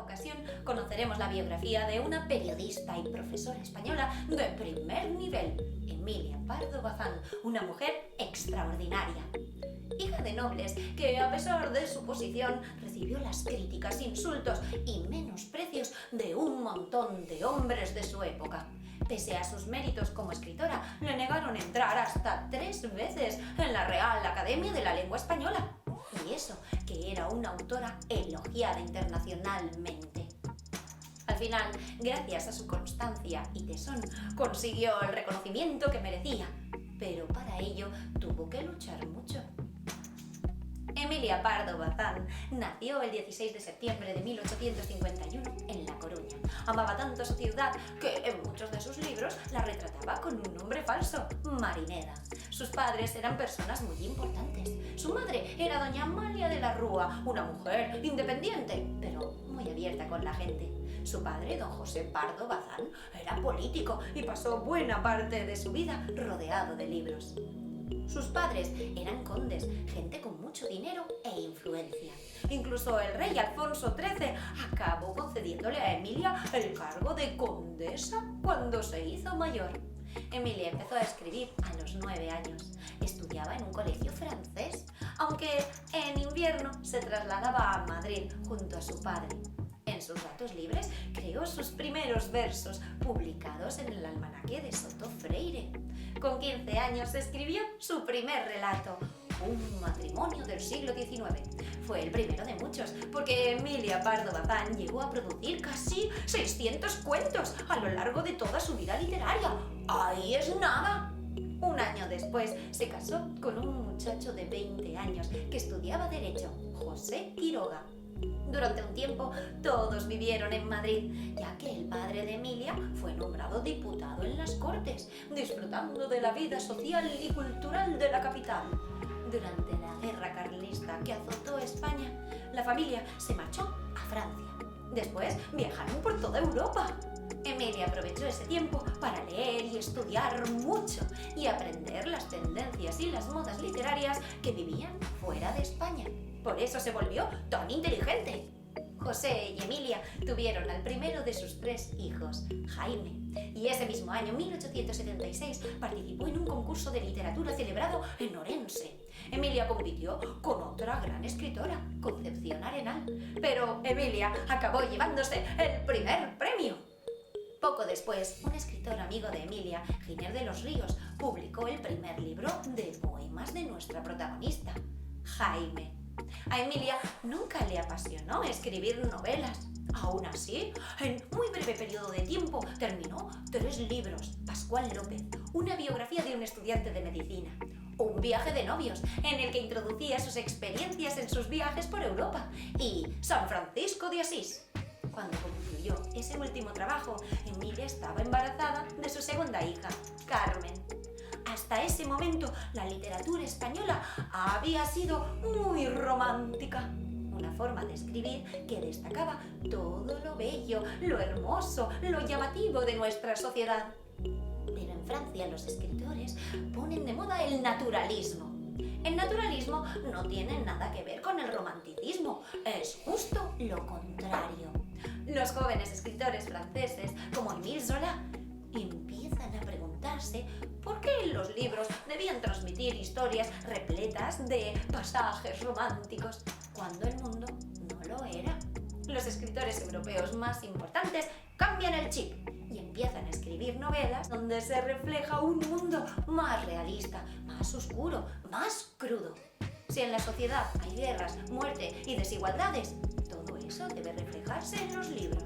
ocasión conoceremos la biografía de una periodista y profesora española de primer nivel, Emilia Pardo Bazán, una mujer extraordinaria. Hija de nobles que, a pesar de su posición, recibió las críticas, insultos y menosprecios de un montón de hombres de su época. Pese a sus méritos como escritora, le negaron entrar hasta 3 veces en la Real Academia de la Lengua Española. Y eso, que era una autora elogiada internacionalmente. Al final, gracias a su constancia y tesón, consiguió el reconocimiento que merecía, pero para ello tuvo que luchar mucho. Emilia Pardo Bazán nació el 16 de septiembre de 1851 en La Coruña. Amaba tanto su ciudad que en muchos de sus libros la retrataba con un nombre falso, Marineda. Sus padres eran personas muy importantes. Su madre era doña Amalia de la Rúa, una mujer independiente, pero muy abierta con la gente. Su padre, don José Pardo Bazán, era político y pasó buena parte de su vida rodeado de libros. Sus padres eran condes, gente con mucho dinero e influencia. Incluso el rey Alfonso XIII acabó concediéndole a Emilia el cargo de condesa cuando se hizo mayor. Emilia empezó a escribir a los 9 años. Estudiaba en un colegio francés, aunque en invierno se trasladaba a Madrid junto a su padre. En sus ratos libres creó sus primeros versos, publicados en el almanaque de Soto Freire. Con 15 años escribió su primer relato, Un matrimonio del siglo XIX. Fue el primero de muchos, porque Emilia Pardo Bazán llegó a producir casi 600 cuentos a lo largo de toda su vida literaria. ¡Ahí es nada! Un año después se casó con un muchacho de 20 años que estudiaba Derecho, José Quiroga. Durante un tiempo todos vivieron en Madrid, ya que el padre de Emilia fue nombrado diputado en las Cortes, disfrutando de la vida social y cultural de la capital. Durante la guerra carlista que azotó España, la familia se marchó a Francia. Después viajaron por toda Europa. Emilia aprovechó ese tiempo para leer y estudiar mucho y aprender las tendencias y las modas literarias que vivían fuera de España. Por eso se volvió tan inteligente. José y Emilia tuvieron al primero de sus 3 hijos, Jaime, y ese mismo año, 1876, participó en un concurso de literatura celebrado en Orense. Emilia compitió con otra gran escritora, Concepción Arenal, pero Emilia acabó llevándose el primer premio. Poco después, un escritor amigo de Emilia, Giner de los Ríos, publicó el primer libro de poemas de nuestra protagonista, Jaime. A Emilia nunca le apasionó escribir novelas. Aún así, en muy breve periodo de tiempo, terminó 3 libros, Pascual López, una biografía de un estudiante de medicina, un viaje de novios, en el que introducía sus experiencias en sus viajes por Europa, y San Francisco de Asís. Cuando concluyó ese último trabajo, Emilia estaba embarazada de su segunda hija, Carmen. Hasta ese momento, la literatura española había sido muy romántica. Una forma de escribir que destacaba todo lo bello, lo hermoso, lo llamativo de nuestra sociedad. Pero en Francia los escritores ponen de moda el naturalismo. El naturalismo no tiene nada que ver con el romanticismo, es justo lo contrario. Los jóvenes escritores franceses, como Émile Zola, empiezan a preguntarse por qué los libros debían transmitir historias repletas de pasajes románticos, cuando el mundo no lo era. Los escritores europeos más importantes cambian el chip y empiezan a escribir novelas donde se refleja un mundo más realista, más oscuro, más crudo. Si en la sociedad hay guerras, muerte y desigualdades, todo eso debe reflejarse en los libros.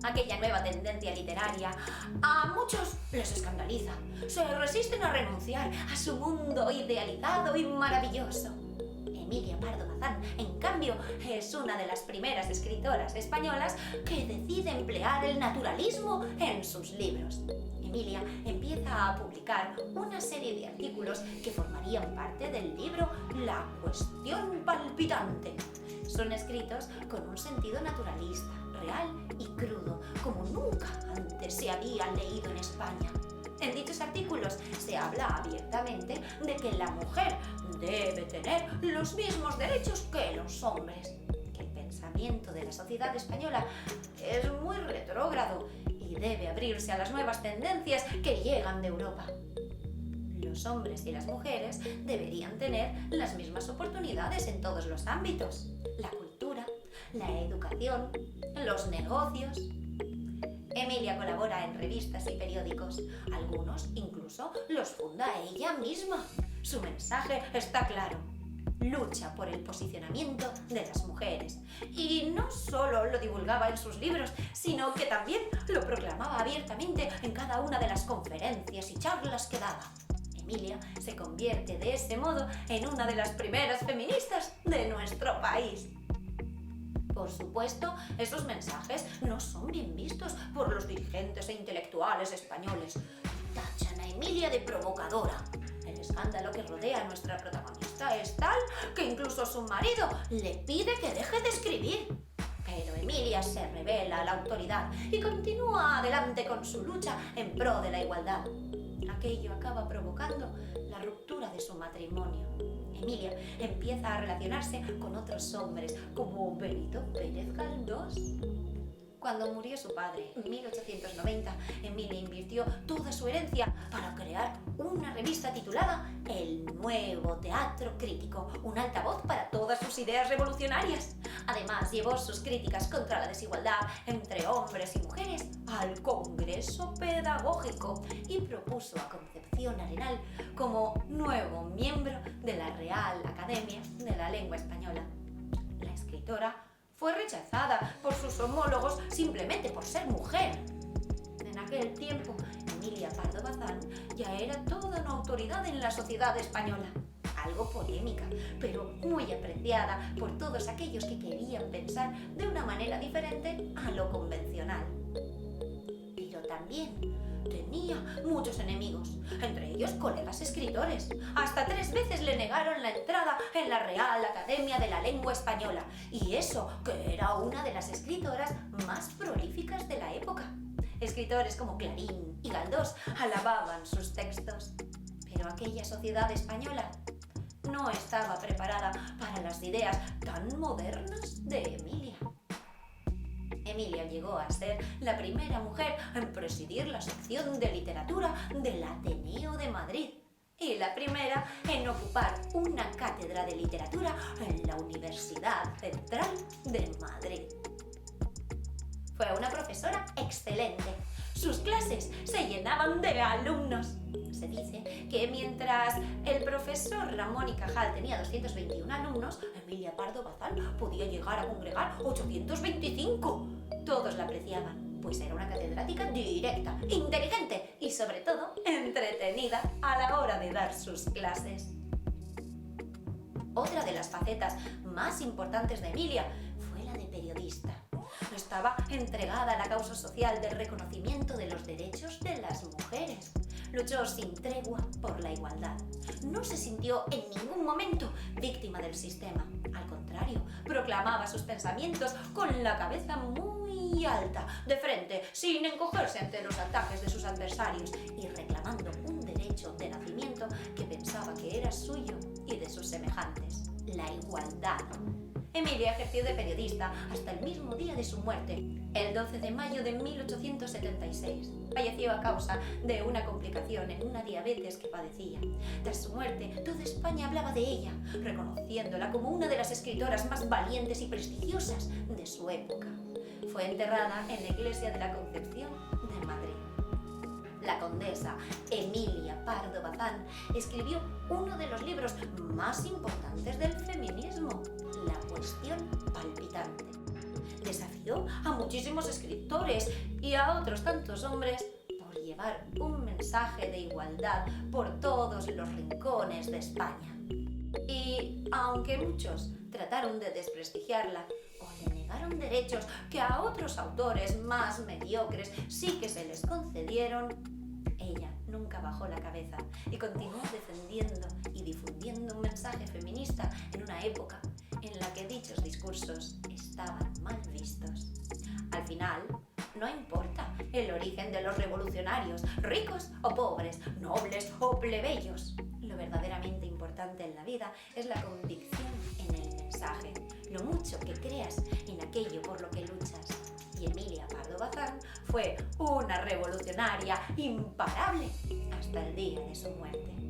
Aquella nueva tendencia literaria a muchos les escandaliza. Se resisten a renunciar a su mundo idealizado y maravilloso. Emilia Pardo Bazán, en cambio, es una de las primeras escritoras españolas que decide emplear el naturalismo en sus libros. Emilia empieza a publicar una serie de artículos que formarían parte del libro La cuestión palpitante. Son escritos con un sentido naturalista, real y crudo, como nunca antes se había leído en España. En dichos artículos se habla abiertamente de que la mujer debe tener los mismos derechos que los hombres, que el pensamiento pensamiento de la sociedad española es muy retrógrado y debe abrirse a las nuevas tendencias que llegan de Europa. Los hombres y las mujeres deberían tener las mismas oportunidades en todos los ámbitos: la cultura, la educación, los negocios. Emilia colabora en revistas y periódicos, algunos incluso los funda ella misma. Su mensaje está claro: lucha por el posicionamiento de las mujeres. Y no solo lo divulgaba en sus libros, sino que también lo proclamaba abiertamente en cada una de las conferencias y charlas que daba. Emilia se convierte de ese modo en una de las primeras feministas de nuestro país. Por supuesto, esos mensajes no son bien vistos por los dirigentes e intelectuales españoles. Tachan a Emilia de provocadora. El escándalo que rodea a nuestra protagonista es tal que incluso su marido le pide que deje de escribir. Pero Emilia se revela a la autoridad y continúa adelante con su lucha en pro de la igualdad. Aquello acaba provocando la ruptura de su matrimonio. Emilia empieza a relacionarse con otros hombres, como Benito Pérez Galdós. Cuando murió su padre en 1890, Emilia invirtió toda su herencia para crear una revista titulada El Nuevo Teatro Crítico, un altavoz para todas sus ideas revolucionarias. Además, llevó sus críticas contra la desigualdad entre hombres y mujeres al Congreso Pedagógico y propuso a Concepción Arenal como nuevo miembro de la Real Academia de la Lengua Española. La escritora fue rechazada por sus homólogos simplemente por ser mujer. En aquel tiempo, Emilia Pardo Bazán ya era toda una autoridad en la sociedad española. Algo polémica, pero muy apreciada por todos aquellos que querían pensar de una manera diferente a lo convencional. Pero también tenía muchos enemigos, entre ellos colegas escritores. Hasta 3 veces le negaron la entrada en la Real Academia de la Lengua Española, y eso que era una de las escritoras más prolíficas de la época. Escritores como Clarín y Galdós alababan sus textos, pero aquella sociedad española no estaba preparada para las ideas tan modernas de Emilia. Emilia llegó a ser la primera mujer en presidir la sección de literatura del Ateneo de Madrid y la primera en ocupar una cátedra de literatura en la Universidad Central de Madrid. Fue una profesora excelente. Sus clases se llenaban de alumnos. Se dice que mientras el profesor Ramón y Cajal tenía 221 alumnos, Emilia Pardo Bazán podía llegar a congregar 825. Todos la apreciaban, pues era una catedrática directa, inteligente y sobre todo entretenida a la hora de dar sus clases. Otra de las facetas más importantes de Emilia fue la de periodista. Estaba entregada a la causa social del reconocimiento de los derechos de las mujeres. Luchó sin tregua por la igualdad. No se sintió en ningún momento víctima del sistema. Al contrario, proclamaba sus pensamientos con la cabeza muy alta, de frente, sin encogerse ante los ataques de sus adversarios y reclamando un derecho de nacimiento que pensaba que era suyo y de sus semejantes: la igualdad. Emilia ejerció de periodista hasta el mismo día de su muerte, el 12 de mayo de 1876. Falleció a causa de una complicación en una diabetes que padecía. Tras su muerte, toda España hablaba de ella, reconociéndola como una de las escritoras más valientes y prestigiosas de su época. Fue enterrada en la iglesia de la Concepción de Madrid. La condesa Emilia Pardo Bazán escribió uno de los libros más importantes del feminismo, La cuestión palpitante. Desafió a muchísimos escritores y a otros tantos hombres por llevar un mensaje de igualdad por todos los rincones de España. Y aunque muchos trataron de desprestigiarla o le negaron derechos que a otros autores más mediocres sí que se les concedieron, ella nunca bajó la cabeza y continuó defendiendo y difundiendo un mensaje feminista en una época en la que dichos discursos estaban mal vistos. Al final, no importa el origen de los revolucionarios, ricos o pobres, nobles o plebeyos. Lo verdaderamente importante en la vida es la convicción en el mensaje mensaje, lo mucho que creas en aquello por lo que luchas. Y Emilia Pardo Bazán fue una revolucionaria imparable hasta el día de su muerte.